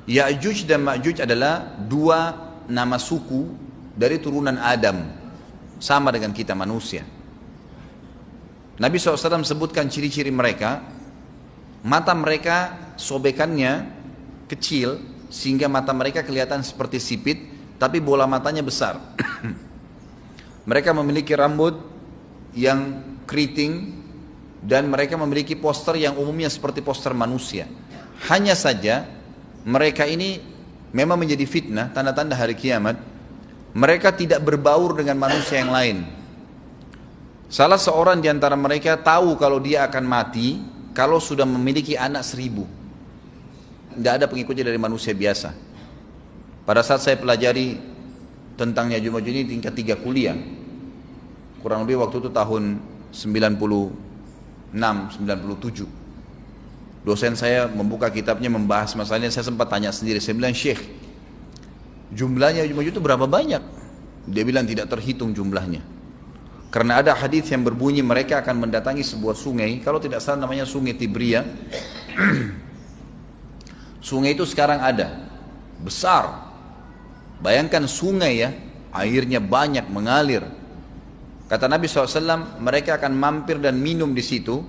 Ya'juj dan Ma'juj adalah dua nama suku dari turunan Adam, sama dengan kita manusia. Nabi SAW sebutkan ciri-ciri mereka. Mata mereka sobekannya kecil sehingga mata mereka kelihatan seperti sipit, tapi bola matanya besar. Mereka memiliki rambut yang keriting dan mereka memiliki poster yang umumnya seperti poster manusia. Hanya saja mereka ini memang menjadi fitnah, tanda-tanda hari kiamat. Mereka tidak berbaur dengan manusia yang lain. Salah seorang di antara mereka tahu kalau dia akan mati kalau sudah memiliki anak 1000. Tidak ada pengikutnya dari manusia biasa. Pada saat saya pelajari tentang Ya'juj Ma'juj ini tingkat 3 kuliah, kurang lebih waktu itu tahun 96, 97. Dosen saya membuka kitabnya membahas masalahnya, saya sempat tanya sendiri, saya bilang, Syekh, jumlahnya Ya'juj Ma'juj itu berapa banyak? Dia bilang tidak terhitung jumlahnya. Karena ada hadis yang berbunyi mereka akan mendatangi sebuah sungai, kalau tidak salah namanya Sungai Tibria. Sungai itu sekarang ada, besar. Bayangkan sungai ya, airnya banyak mengalir. Kata Nabi SAW, mereka akan mampir dan minum di situ.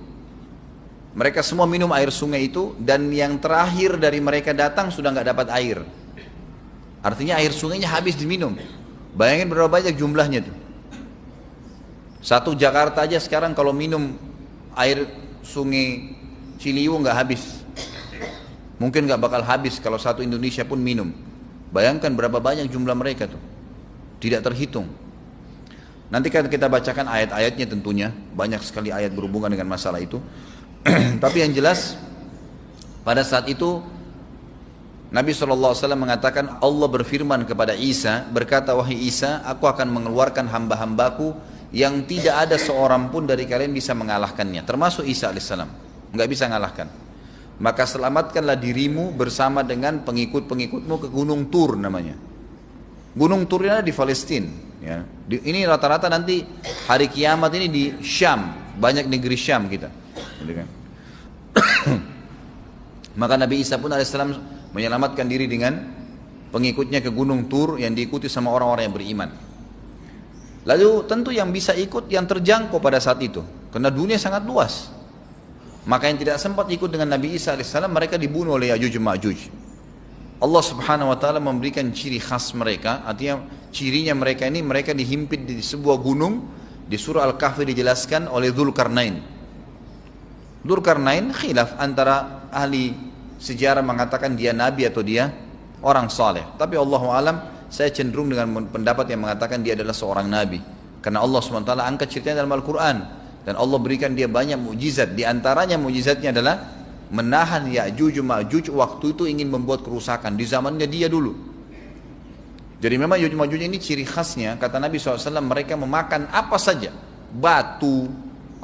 Mereka semua minum air sungai itu, dan yang terakhir dari mereka datang sudah nggak dapat air. Artinya air sungainya habis diminum. Bayangin berapa banyak jumlahnya tuh. Satu Jakarta aja sekarang kalau minum air sungai Ciliwung nggak habis. Mungkin nggak bakal habis kalau satu Indonesia pun minum. Bayangkan berapa banyak jumlah mereka tuh. Tidak terhitung. Nanti kan kita bacakan ayat-ayatnya tentunya. Banyak sekali ayat berhubungan dengan masalah itu. Tapi yang jelas pada saat itu Nabi SAW mengatakan, Allah berfirman kepada Isa, berkata, wahai Isa, aku akan mengeluarkan hamba-hambaku yang tidak ada seorang pun dari kalian bisa mengalahkannya, termasuk Isa alaihissalam, nggak bisa mengalahkan. Maka selamatkanlah dirimu bersama dengan pengikut-pengikutmu ke Gunung Tur namanya. Gunung Tur ini ada di Palestina. Ya. Ini rata-rata nanti hari kiamat ini di Syam, banyak negeri Syam kita. Gitu kan? Maka Nabi Isa pun alaihissalam menyelamatkan diri dengan pengikutnya ke Gunung Tur yang diikuti sama orang-orang yang beriman. Lalu tentu yang bisa ikut yang terjangkau pada saat itu, karena dunia sangat luas. Maka yang tidak sempat ikut dengan Nabi Isa AS, mereka dibunuh oleh Ya'juj Ma'juj. Allah Subhanahu Wa Taala memberikan ciri khas mereka, artinya cirinya mereka ini, mereka dihimpit di sebuah gunung. Di surah Al-Kahfi dijelaskan oleh Dzulkarnain. Dzulkarnain khilaf antara ahli sejarah mengatakan dia nabi atau dia orang saleh. Tapi Allahu alam, saya cenderung dengan pendapat yang mengatakan dia adalah seorang nabi. Karena Allah SWT angkat ceritanya dalam Al-Quran. Dan Allah berikan dia banyak mukjizat. Di antaranya mukjizatnya adalah menahan Ya'juj Ma'juj waktu itu ingin membuat kerusakan. Di zamannya dia dulu. Jadi memang Ya'juj Ma'juj ini ciri khasnya, kata Nabi SAW, mereka memakan apa saja. Batu.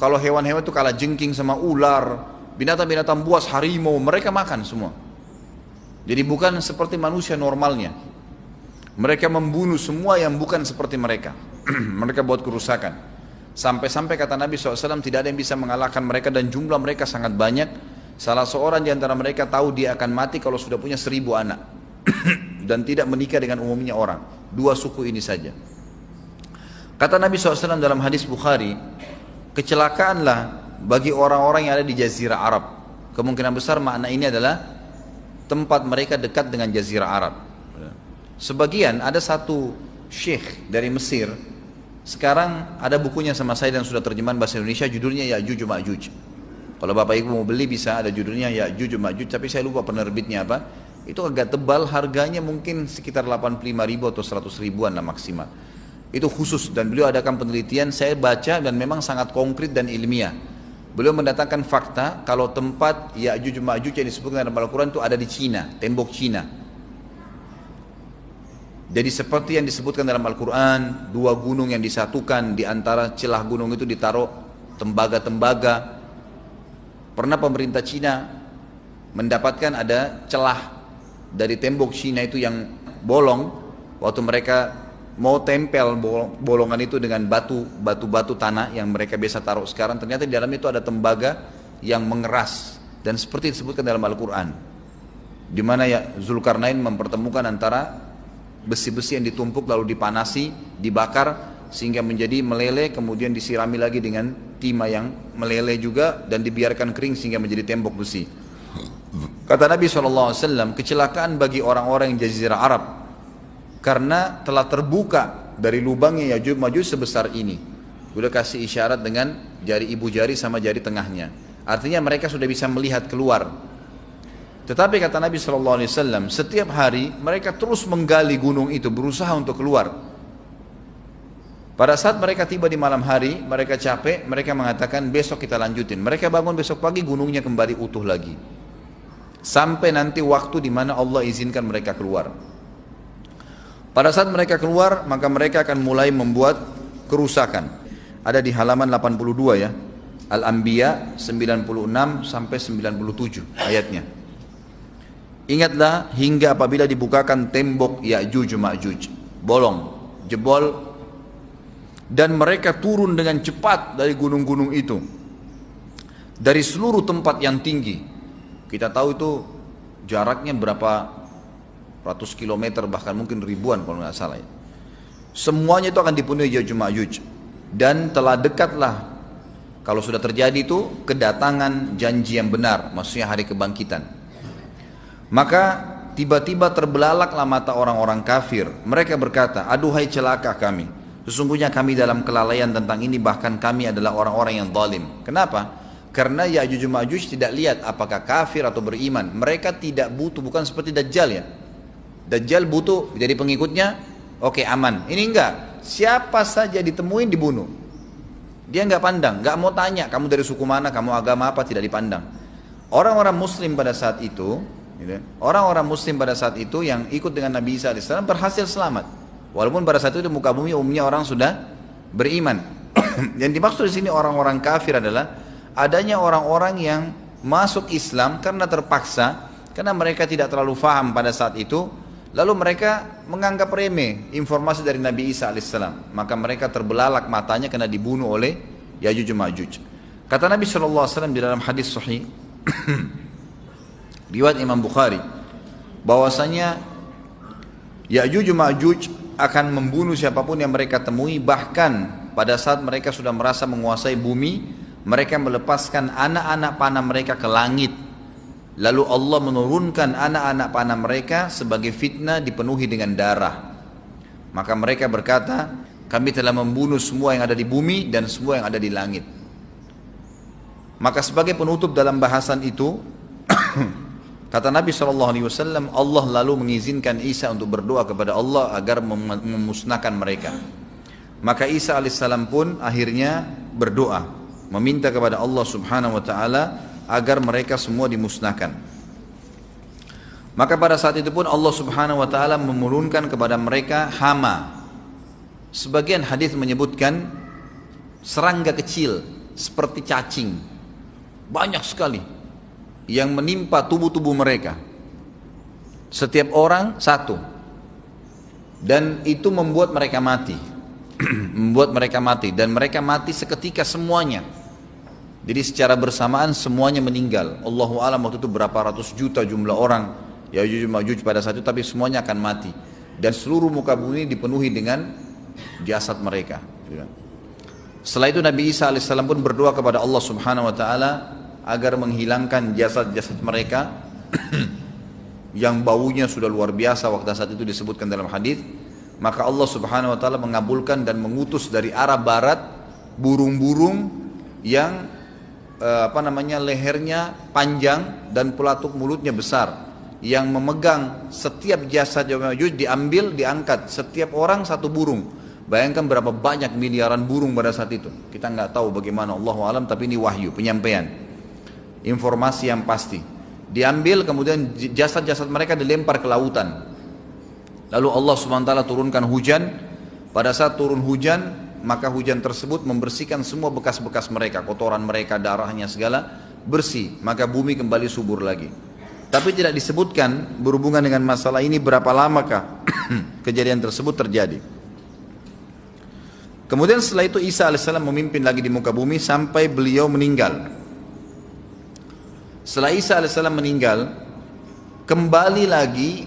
Kalau hewan-hewan itu kalah jengking sama ular. Binatang-binatang buas, harimau, mereka makan semua. Jadi bukan seperti manusia normalnya. Mereka membunuh semua yang bukan seperti mereka. Mereka buat kerusakan. Sampai-sampai kata Nabi SAW tidak ada yang bisa mengalahkan mereka dan jumlah mereka sangat banyak. Salah seorang di antara mereka tahu dia akan mati kalau sudah punya 1000 anak. Dan tidak menikah dengan umumnya orang. 2 suku ini saja. Kata Nabi SAW dalam hadis Bukhari, kecelakaanlah bagi orang-orang yang ada di Jazirah Arab. Kemungkinan besar makna ini adalah tempat mereka dekat dengan Jazirah Arab. Sebagian ada satu syekh dari Mesir, sekarang ada bukunya sama saya dan sudah terjemahan bahasa Indonesia, judulnya Ya'juj Ma'juj. Kalau Bapak Ibu mau beli bisa, ada judulnya Ya'juj Ma'juj, tapi saya lupa penerbitnya apa. Itu agak tebal, harganya mungkin sekitar 85.000 atau 100 ribuan lah maksimal. Itu khusus, dan beliau adakan penelitian, saya baca dan memang sangat konkret dan ilmiah. Beliau mendatangkan fakta kalau tempat Ya'juj Ma'juj yang disebutkan dalam Al-Quran itu ada di Cina, tembok Cina. Jadi seperti yang disebutkan dalam Al-Quran, 2 gunung yang disatukan, di antara celah gunung itu ditaruh tembaga-tembaga. Pernah pemerintah Cina mendapatkan ada celah dari tembok Cina itu yang bolong, waktu mereka mau tempel bolongan itu dengan batu-batu tanah yang mereka biasa taruh sekarang, ternyata di dalam itu ada tembaga yang mengeras, dan seperti disebutkan dalam Al-Quran. di mana ya Zulkarnain mempertemukan antara besi-besi yang ditumpuk lalu dipanasi, dibakar sehingga menjadi meleleh, kemudian disirami lagi dengan timah yang meleleh juga dan dibiarkan kering sehingga menjadi tembok besi. Kata Nabi SAW, kecelakaan bagi orang-orang yang Jazirah Arab karena telah terbuka dari lubangnya Yajuj Majuj sebesar ini. Udah kasih isyarat dengan jari ibu jari sama jari tengahnya. Artinya mereka sudah bisa melihat keluar. Tetapi kata Nabi SAW, setiap hari mereka terus menggali gunung itu, berusaha untuk keluar. Pada saat mereka tiba di malam hari, mereka capek, mereka mengatakan besok kita lanjutin. Mereka bangun besok pagi, gunungnya kembali utuh lagi. Sampai nanti waktu di mana Allah izinkan mereka keluar. Pada saat mereka keluar, maka mereka akan mulai membuat kerusakan. Ada di halaman 82 ya. Al-Anbiya 96 sampai 97 ayatnya. Ingatlah hingga apabila dibukakan tembok Ya'juj Ma'juj, bolong, jebol, dan mereka turun dengan cepat dari gunung-gunung itu, dari seluruh tempat yang tinggi. Kita tahu itu jaraknya berapa ratus kilometer, bahkan mungkin ribuan kalau nggak salah ya. Semuanya itu akan dipenuhi Ya'juj Ma'juj. Dan telah dekatlah, kalau sudah terjadi itu, kedatangan janji yang benar, maksudnya hari kebangkitan. Maka tiba-tiba terbelalaklah mata orang-orang kafir. Mereka berkata, aduhai celaka kami, sesungguhnya kami dalam kelalaian tentang ini, bahkan kami adalah orang-orang yang zalim. Kenapa? Karena Ya'juj Ma'juj tidak lihat apakah kafir atau beriman. Mereka tidak butuh, bukan seperti Dajjal ya. Dajjal butuh jadi pengikutnya, oke, aman. Ini enggak, siapa saja ditemuin dibunuh. Dia enggak pandang, enggak mau tanya kamu dari suku mana, kamu agama apa, tidak dipandang. Orang-orang muslim pada saat itu, orang-orang muslim pada saat itu yang ikut dengan Nabi Isa AS berhasil selamat. Walaupun pada saat itu di muka bumi umumnya orang sudah beriman. Yang dimaksud di sini orang-orang kafir adalah adanya orang-orang yang masuk Islam karena terpaksa, karena mereka tidak terlalu faham pada saat itu, lalu mereka menganggap remeh informasi dari Nabi Isa AS. Maka mereka terbelalak matanya karena dibunuh oleh Ya'juj Ma'juj. Kata Nabi SAW di dalam hadis sahih riwayat Imam Bukhari, bahwasanya Ya'juj Ma'juj akan membunuh siapapun yang mereka temui. Bahkan pada saat mereka sudah merasa menguasai bumi, mereka melepaskan anak-anak panah mereka ke langit. Lalu Allah menurunkan anak-anak panah mereka sebagai fitnah dipenuhi dengan darah. Maka mereka berkata, kami telah membunuh semua yang ada di bumi dan semua yang ada di langit. Maka sebagai penutup dalam bahasan itu, kata Nabi SAW, Allah lalu mengizinkan Isa untuk berdoa kepada Allah agar memusnahkan mereka. Maka Isa AS pun akhirnya berdoa, meminta kepada Allah Subhanahu Wa Taala agar mereka semua dimusnahkan. Maka pada saat itu pun Allah Subhanahu Wa Taala menurunkan kepada mereka hama. Sebagian hadis menyebutkan serangga kecil seperti cacing, banyak sekali yang menimpa tubuh-tubuh mereka. Setiap orang satu. Dan itu membuat mereka mati. Membuat mereka mati. Dan mereka mati seketika semuanya. Jadi secara bersamaan semuanya meninggal. Allahu a'lam waktu itu berapa ratus juta jumlah orang Ya'juj Ma'juj pada saat itu, tapi semuanya akan mati. Dan seluruh muka bumi dipenuhi dengan jasad mereka. Setelah itu Nabi Isa AS pun berdoa kepada Allah Subhanahu Wa Taala agar menghilangkan jasad-jasad mereka yang baunya sudah luar biasa waktu saat itu disebutkan dalam hadis. Maka Allah Subhanahu Wa Taala mengabulkan dan mengutus dari arah barat burung-burung yang lehernya panjang dan pelatuk mulutnya besar, yang memegang setiap jasad Ya'juj diambil, diangkat, setiap orang satu burung. Bayangkan berapa banyak miliaran burung pada saat itu. Kita nggak tahu bagaimana, Allahu a'lam, tapi ini wahyu, penyampaian informasi yang pasti. Diambil, kemudian jasad-jasad mereka dilempar ke lautan. Lalu Allah SWT turunkan hujan. Pada saat turun hujan, maka hujan tersebut membersihkan semua bekas-bekas mereka, kotoran mereka, darahnya segala bersih. Maka bumi kembali subur lagi. Tapi tidak disebutkan berhubungan dengan masalah ini berapa lamakah kejadian tersebut terjadi. Kemudian setelah itu Isa AS memimpin lagi di muka bumi sampai beliau meninggal. Setelah Isa AS meninggal, kembali lagi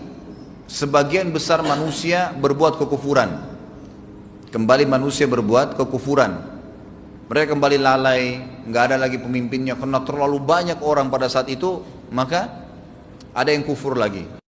sebagian besar manusia berbuat kekufuran. Kembali manusia berbuat kekufuran. Mereka kembali lalai, nggak ada lagi pemimpinnya karena terlalu banyak orang pada saat itu, maka ada yang kufur lagi.